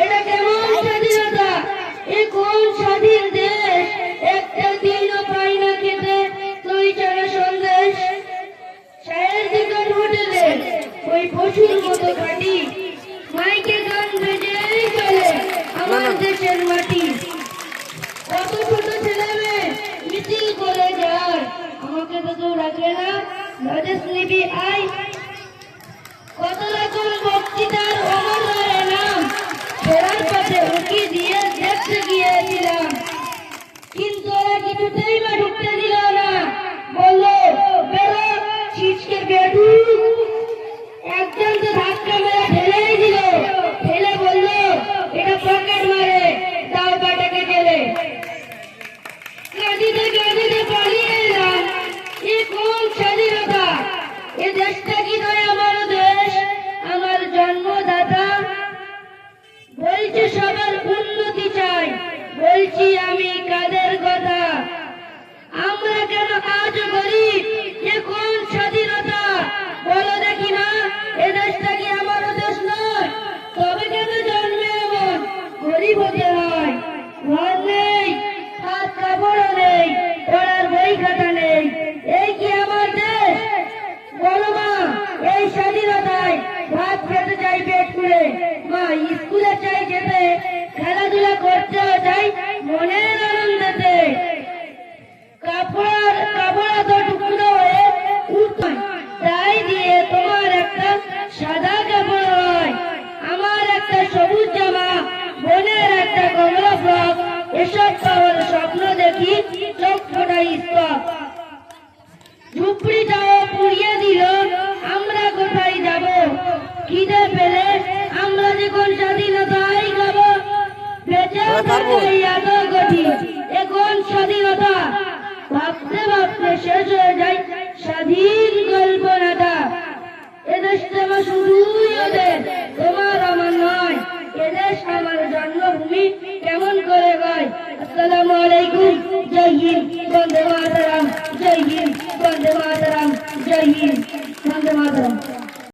এটা কেমন স্বাধীনতা? এ কোন স্বাধীন দেশ? একটা দিনও পাই না খেতে তুই ছাড়া সন্দেশ। চায়ের দোকান হোটেলে ওই পশুর মতো খাটি, মাইকে গান বেজেই চলে আমার দেশের মাটি। কত ছোট ছেলে মেয়ে মিছিল করে যায়, আমাকে তো কেউ রাখে না, রাজেশ নিবি আই। কত রকম বক্তৃতার অমর হয়ে নাম, ফেরার পথে উকি দিয়ে দেখতে গিয়েছিলাম, কিন্তু ওরা কিছুতেই মা ঢুকতে দিল না। বললো বেরো, ছিচকে বেরু। একজন তো ধাক্কা মেরে ঠেলেই দিল, ঠেলে বললো এটা পকেট মারে, দাও বাটাকে গেলে। কাঁদিতে কাঁদিতে পালিয়ে এলাম। এ কোন স্বাধীনতা? এ দেশটা কি নয় আমার দেশ, আমার জন্মদাতা? বলছে সবার উন্নতি চাই, বলছি আমি কাদের কথা? আমরা কেন আজ গরিব? এ কোন স্বাধীনতা? বলো দেখি না, এ দেশটা কি আমার দেশ নয়? তবে কেন জন্মে এমন গরিব হতে হয়? ঘর নেই, হাত কাপড় নেই, পড়ার বই খাতা নেই, এই কি আমার দেশ? বলো মা, এই স্বাধীনতায় ভাত খেতে চাই পেট পুড়ে, মা স্কুলে চাই যেতে, খেলাধুলা করতেও চাই মনের আনন্দেতে। কাপড় তো টুকরো হয়ে উঠতে, তাই দিয়ে তোমার একটা সাদা কাপড় হয়, আমার একটা সবুজ জামা, বোনের একটা কমলা ফ্রক। এসব পাওয়ার স্বপ্ন দেখি, চোখ ফোটাই স্তব। ঝুপড়িটাও পুড়িয়ে দিল, আমরা কোথায় যাব? খিদে পেলে আমরা যখন স্বাধীনতাই খাব। বেঁচে থাকলে এত কঠিন, এ কোন স্বাধীনতা? ভাবতে ভাবতে শেষ হয়ে যায় স্বাধীন কল্পনাটা। এদেশটা আমার শুধুই ওদের, তোমার আমার নয়। এদেশ আমার জন্মভূমি, কেমন করে গায়? আসসালামু আলাইকুম, জয় হিন্দ, বন্দে মাতরম, জয় হিন্দ, বন্দে মাতরম, জয় হিন্দ, বন্দে মাতরম।